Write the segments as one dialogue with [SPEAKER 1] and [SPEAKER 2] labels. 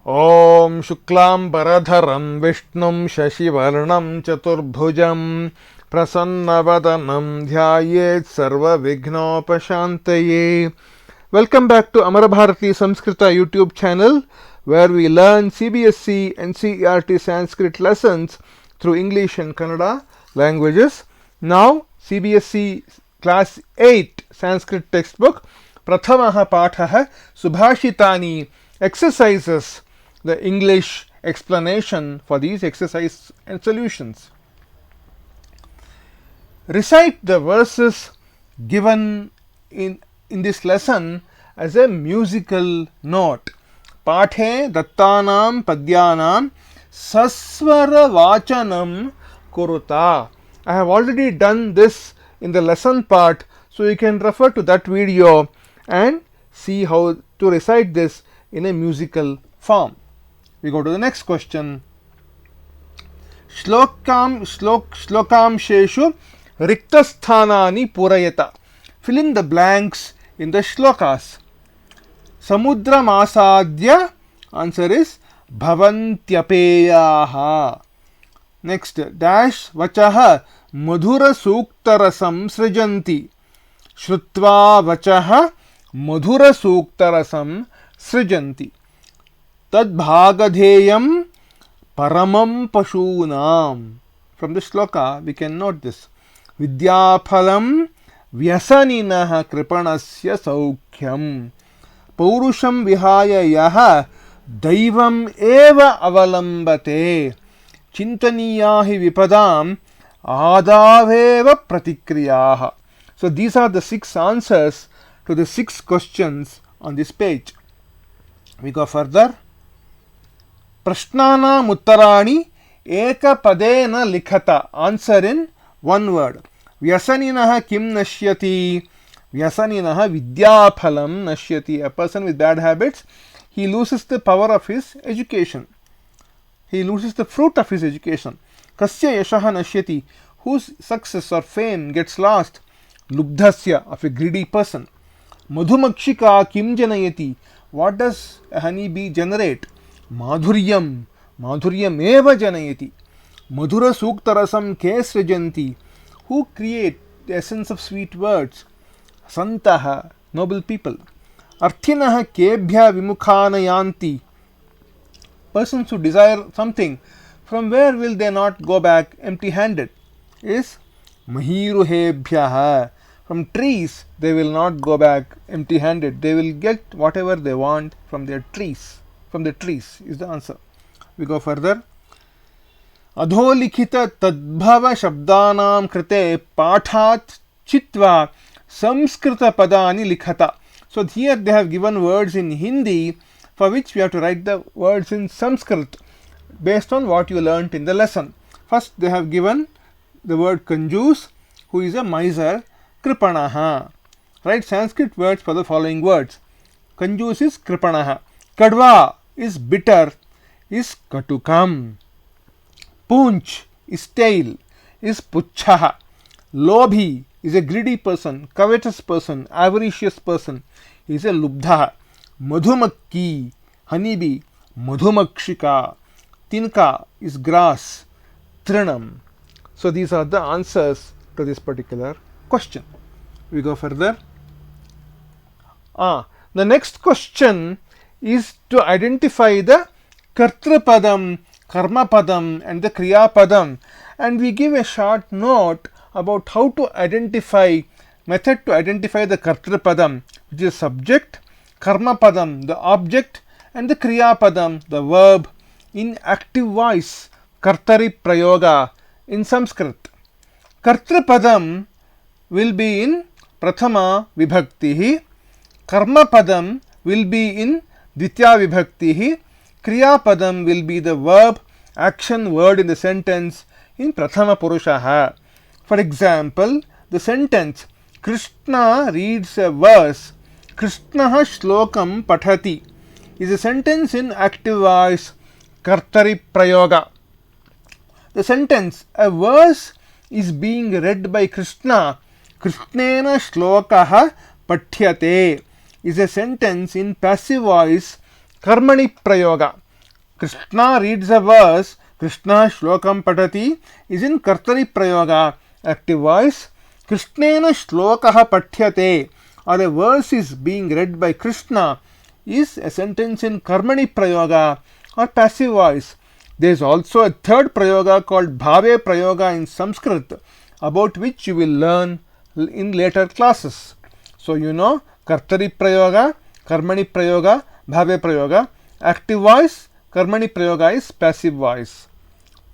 [SPEAKER 1] Om Shuklam Baradharam Vishnum Shashivarnam Chaturbhujam Prasannavadanam Dhyayet Sarva Vignopashantaye. Welcome back to Amara Bharati Samskrita YouTube channel, where we learn CBSE NCERT Sanskrit lessons through English and Kannada languages. Now CBSE class 8 Sanskrit textbook Prathamaha Pathaha Subhashitani exercises, the English explanation for these exercises and solutions. Recite the verses given in this lesson as a musical note. Pathe dattanam padyanam saswara vachanam kuruta. I have already done this in the lesson part, so you can refer to that video and see how to recite this in a musical form. We go to the next question. Shlokamsheshu riktasthanani purayata. Fill in the blanks in the shlokas. Samudram asadya. Answer is bhavantyapyaha. Next, dash vachaha madhura suktarasam srijanti. Shrutva vachaha madhura suktarasam srijanti. Tad bhagadheyam paramam pashunam. From the shloka we can note this. Vidyaphalam vyasaninaha kripanasya saukhyam. Paurusham vihaya yaha daivam eva avalambate. Chintaniyahi vipadam adaveva pratikriyaha. So these are the 6 answers to the 6 questions on this page. We go further. Prashnanam uttarani ekapadena likhata. Answer in one word. Vyasaninaha kim nashyati. Vyasaninaha vidyaphalam nashyati. A person with bad habits, he loses the power of his education. He loses the fruit of his education. Kasya yashaha nashyati. Whose success or fame gets lost? Lubdhasya, of a greedy person. Madhumakshika kim janayati. What does a honeybee generate? Madhuryam. Madhuryam eva janayati. Madhura suktarasam ke srijanti. Who create the essence of sweet words? Santaha, noble people. Arthinaha kebhya vimukhanayanti. Persons who desire something, from where will they not go back empty handed? Is mahiruhebhyaha. From trees they will not go back empty handed. They will get whatever they want from their trees. From the trees is the answer. We go further. Adholikhita tadbhava shabdanam krite pathat chitva Samskrita padani likhata. So here they have given words in Hindi for which we have to write the words in Sanskrit based on what you learnt in the lesson. First they have given the word kanjus, who is a miser, kripanaha. Write Sanskrit words for the following words. Kanjus is kripanaha. Kadva is bitter, is katukam. Punch is stale, is puchhaha. Lobhi is a greedy person, covetous person, avaricious person, is a lubdha. Madhumakki, honeybee, madhumakshika. Tinka is grass, trinam. So these are the answers to this particular question. We go further. The next question is to identify the kartrapadam, karmapadam and the kriyapadam, and we give a short note about how to identify, method to identify the kartrapadam, which is subject, karmapadam the object, and the kriyapadam the verb in active voice, kartari prayoga in Sanskrit. Kartrapadam will be in prathama vibhaktihi, karmapadam will be in ditya vibhaktihi, kriyapadam will be the verb, action word in the sentence in prathama purushaha. For example, the sentence Krishna reads a verse, Krishnaha shlokam pathati, is a sentence in active voice, kartari prayoga. The sentence a verse is being read by Krishna, Krishnena shlokaha pathyate, is a sentence in passive voice, karmani prayoga. Krishna reads a verse, Krishna shlokam patati is in Kartari Prayoga, active voice. Krishnena shlokaha pathyate, or a verse is being read by Krishna, is a sentence in Karmani Prayoga or passive voice. There is also a third Prayoga called Bhave Prayoga in Sanskrit, about which you will learn in later classes. So you know Kartari Prayoga, Karmani Prayoga, Bhave Prayoga. Active voice, Karmani Prayoga is passive voice.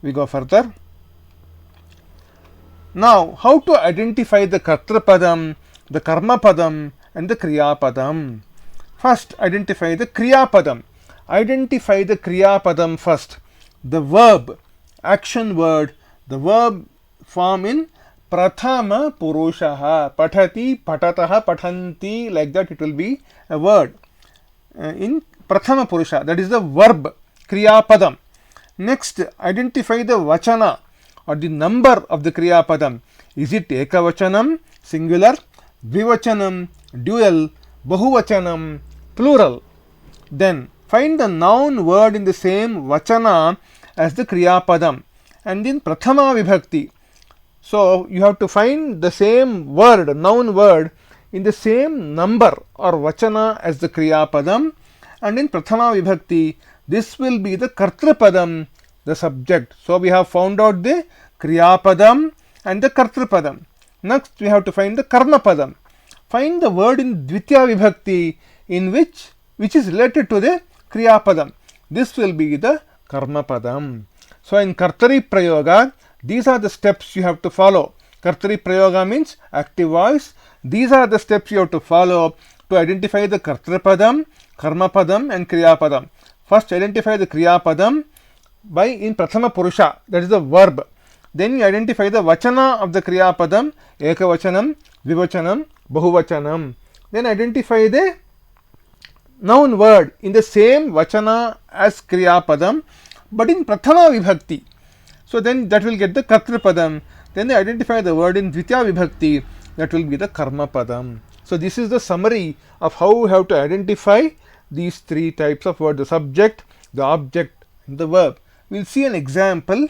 [SPEAKER 1] We go further. Now, how to identify the Kartrapadam, the Karmapadam and the Kriyapadam? First, identify the Kriyapadam. Identify the Kriyapadam first. The verb, action word, the verb form in Prathama Purushaha. Patati, Patataha, Patanti, like that it will be a word. In Prathama Purusha, that is the verb, Kriyapadam. Next, identify the Vachana or the number of the Kriyapadam. Is it Ekavachanam, singular, Dvivachanam, dual, Bahuvachanam, plural. Then find the noun word in the same Vachana as the Kriyapadam and in Prathama Vibhakti. So you have to find the same word, noun word, in the same number or Vachana as the Kriyapadam, and in Prathama Vibhakti this will be the Kartrapadam, the subject. So we have found out the Kriyapadam and the Kartrapadam. Next we have to find the Karmapadam. Find the word in Dvitya Vibhakti in which is related to the Kriyapadam. This will be the Karmapadam. So in Kartari Prayoga, these are the steps you have to follow. Kartari Prayoga means active voice. These are the steps you have to follow to identify the Kartrapadam, Karmapadam and Kriyapadam. First identify the Kriyapadam by in Prathama Purusha, that is the verb. Then you identify the Vachana of the Kriyapadam, Ekavachanam, Dvivachanam, Bahuvachanam. Then identify the noun word in the same Vachana as Kriyapadam but in Prathama Vibhakti. So then that will get the Kartrapadam. Then they identify the word in Dvitya Vibhakti, that will be the Karmapadam. So this is the summary of how we have to identify these three types of word: the subject, the object and the verb. We will see an example.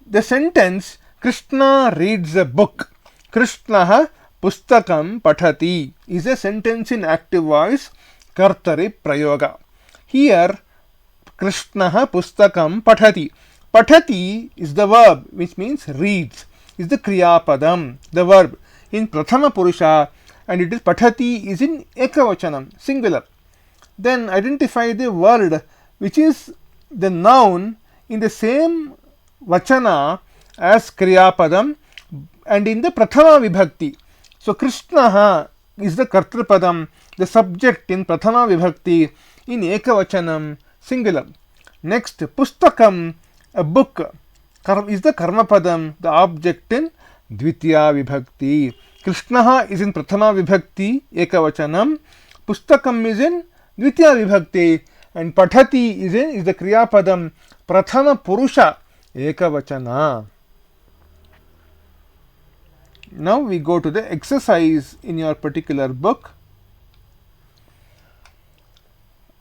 [SPEAKER 1] The sentence Krishna reads a book, Krishnaha pustakam pathati, is a sentence in active voice, Kartari Prayoga. Here Krishnaha pustakam pathati. Pathati is the verb, which means reads, is the Kriyapadam, the verb in Prathama Purusha, and it is Pathati is in Ekavachanam, singular. Then identify the word which is the noun in the same Vachana as Kriyapadam and in the Prathama Vibhakti. So Krishnaha is the Kartrapadam, the subject in Prathama Vibhakti in Ekavachanam, singular. Next, Pustakam, a book, is the Karmapadam, the object in Dvitya Vibhakti. Krishnaha is in Prathama Vibhakti, Ekavachanam. Pustakam is in Dvitya Vibhakti, and Pathati is the Kriyapadam, Prathama Purusha, Ekavachana. Now we go to the exercise in your particular book.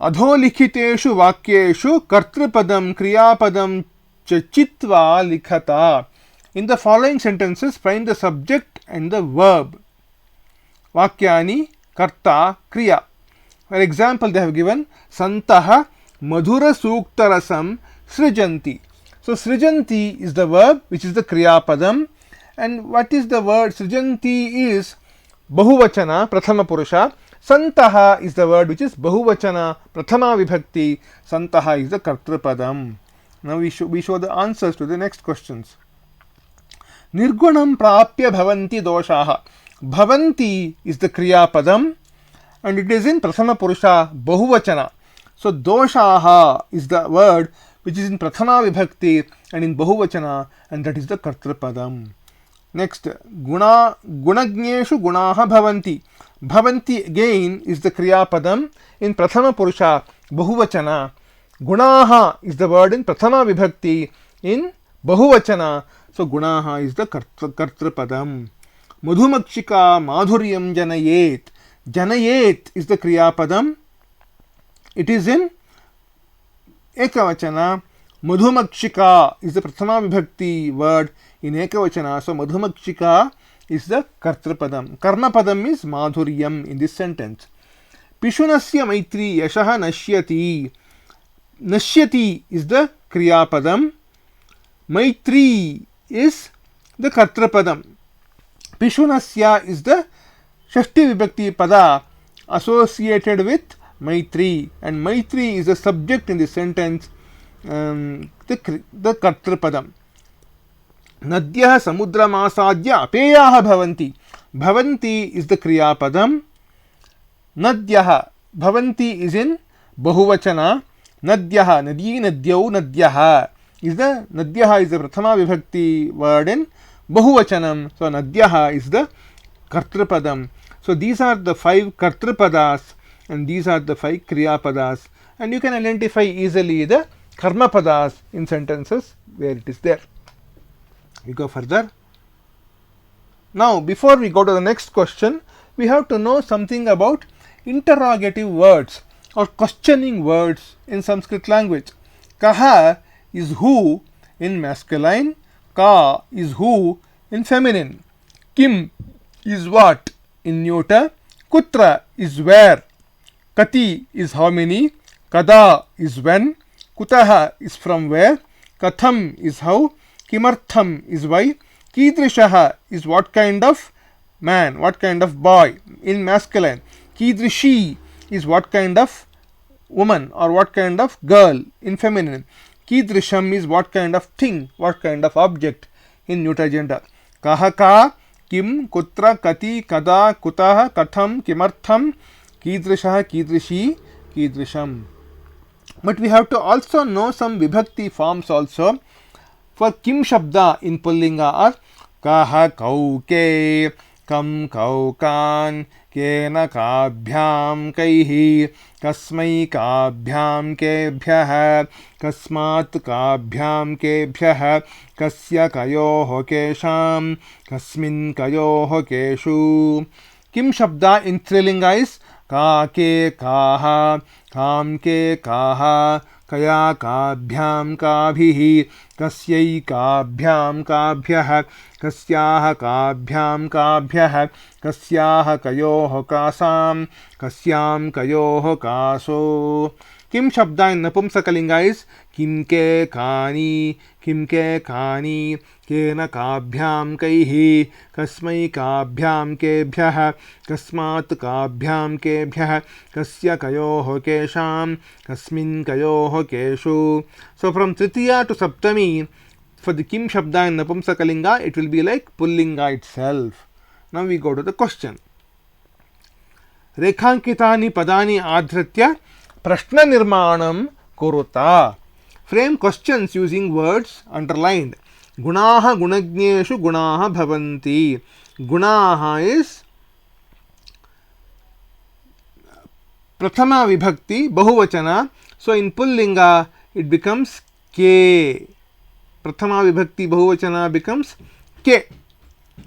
[SPEAKER 1] Adholikiteshu vakyeshu kartrapadam kriyapadam chitva likhata. In the following sentences, find the subject and the verb. Vakyani, karta, kriya. For example, they have given Santaha madhura suktarasam srijanti. So srijanti is the verb, which is the kriyapadam. And what is the word? Srijanti is Bahuvachana, Prathama Purusha. Santaha is the word which is Bahuvachana, Prathama Vibhakti. Santaha is the Kartrapadam. Now we show the answers to the next questions. Nirgunam prapya bhavanti doshaha. Bhavanti is the Kriyapadam and it is in Prathama Purusha, Bahuvachana. So doshaha is the word which is in Prathama Vibhakti and in Bahuvachana, and that is the Kartrapadam. Next, Gunagneshu Gunaha Bhavanti. Bhavanti again is the Kriyapadam in Prathama Purusha, Bahuvachana. Gunaha is the word in Prathama Vibhakti in Bahuvachana. So Gunaha is the Kartrapadam. Madhumakshika Madhuryam Janayet. Janayet is the Kriyapadam. It is in Ekavachana. Madhumakshika is the Prathama Vibhakti word in Ekavachana. So Madhumakshika is the Kartrapadam. Karmapadam is Madhuryam in this sentence. Pishunasya Maitri Yashaha Nashyati. Nashyati is the Kriyapadam. Maitri is the Kartrapadam. Pishunasya is the Shashti Vibhakti Pada associated with Maitri, and Maitri is the subject in the sentence, the Kartrapadam. Nadyah Samudramasadya Apeyaha Bhavanti. Bhavanti is the Kriyapadam. Nadyah, Bhavanti is in Bahuvachana. Nadyah, Nadi, Nadyau, Nadyah is the Prathama Vibhakti word in Bahuvachanam. So Nadyah is the Kartrapadam. So these are the 5 Kartrapadas and these are the 5 Kriyapadas, and you can identify easily the Karmapadas in sentences where it is there. We go further. Now, before we go to the next question, we have to know something about interrogative words or questioning words in Sanskrit language. Kaha is who in masculine, ka is who in feminine, kim is what in neuter, kutra is where, kati is how many, kada is when, kutaha is from where, katham is how, kimartham is why, kidrishaha is what kind of man, what kind of boy in masculine, kidrishi is what kind of woman or what kind of girl in feminine, kidrisham is what kind of thing, what kind of object in neuter gender. Kaha ka, kim, kutra, kati, kada, kutaha, katham, kimartham, kidrishaha, kidrishi, kidrisham. But we have to also know some vibhakti forms also. For kim shabda in pullinga are kaha kauke, kam kaukan, kena kabhyam kaihi, kasmai kabhyam kebhyah, kasmat kabhyam kebhyah, kasya kayoho kesham, kasmin kayoho keshu. Kim shabda in Strilinga is ka ke kaha, kam ke kaha, kaya kabhyam kabhihi, kasyai kabhyam kabhyah, kasyaha kabhyam kabhyah, kasyaha kayoho kasam, kasyam kayoho kaso. Kim shabda in Napumsakalinga is kim ke kani, kena kabhyam kaihi, kasmai kabhyam kebhyah, kasmat kabhyam kebhyah, kasya kayoho kesham, kasmin kayoho keshu. So from Tritiya to Saptami, for the kim shabda in Napumsakalinga, it will be like Pullinga itself. Now we go to the question. Rekhankitani padani adhritya prashna nirmanam kuruta. Frame questions using words underlined. Gunaha gunagneshu gunaha bhavanti. Gunaha is Prathama Vibhakti, Bahuvachana. So in Pullinga it becomes K. Prathama Vibhakti Bahuvachana becomes K.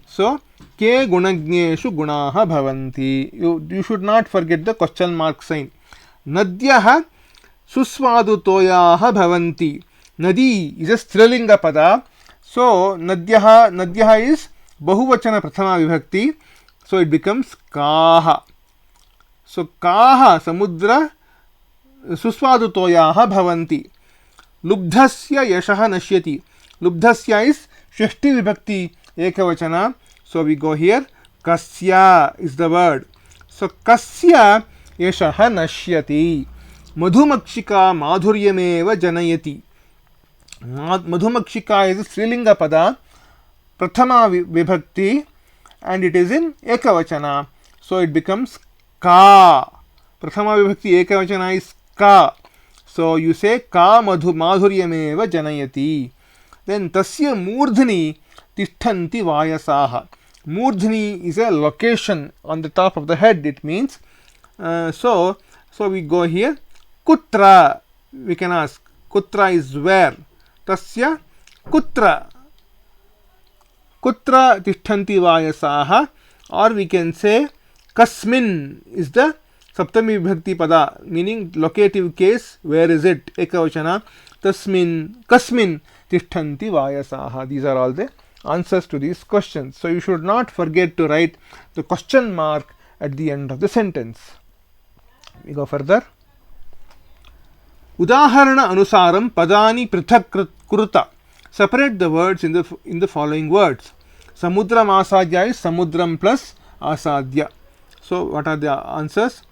[SPEAKER 1] So K gunagneshu gunaha bhavanti. You should not forget the question mark sign. Nadyaha susvadutoyaha bhavanti. Nadi is a Strilinga pada. So Nadyaha is Bahuvachana Prathama Vibhakti. So it becomes Kaha. So Kaha samudra susvadutoyaha bhavanti. Lubdhasya yashaha nashyati. Lubdhasya is Shashti Vibhakti Ekavachana. So we go here. Kasya is the word. So Kasya yashaha nashyati. Madhumakshika madhuryameva janayati. Madhumakshika is a Strilinga pada, Prathama Vibhakti, and it is in Ekavachana. So it becomes Ka. Prathama Vibhakti Ekavachana is Ka. So you say Ka madhuryameva janayati. Then Tasya Murdhani Tishthanti Vayasaha. Murdhani is a location on the top of the head. It means so we go here. Kutra, we can ask. Kutra is where. Tasya kutra. Kutra tishthanti vayasaha. Or we can say kasmin is the Saptami Vibhakti Pada, meaning locative case, where is it? Ekavachana. Tasmin, Kasmin Tishtanti Vayasaha. These are all the answers to these questions. So you should not forget to write the question mark at the end of the sentence. We go further. Udaharana anusaram padani prithak kuruta. Separate the words in the following words. Samudram asadya is samudram plus asadya. So what are the answers?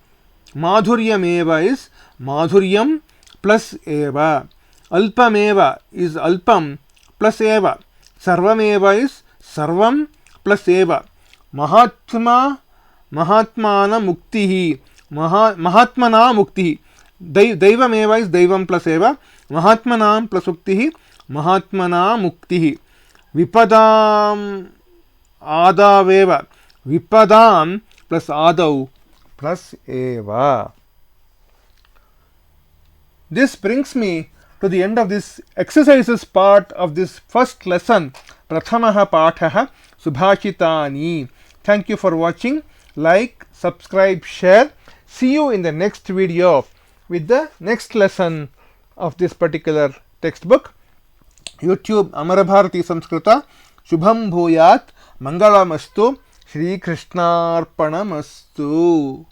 [SPEAKER 1] Madhuryam eva is madhuryam plus eva. Alpameva is alpam plus eva. Sarvameva is sarvam plus eva. Mahatmana muktihi. Mahatmana muktihi. Daivameva is daivam plus eva. Mahatmanam plus muktihi. Mahatmana muktihi. Vipadam adaveva. Vipadam plus adav plus eva. This brings me to the end of this exercises part of this first lesson, Prathamaha Pathaha Subhashitani. Thank you for watching. Like, subscribe, share. See you in the next video with the next lesson of this particular textbook. YouTube Amarabharati Samskrita. Shubham Bhuyat Mangalamastu. Shri Krishnarpanamastu.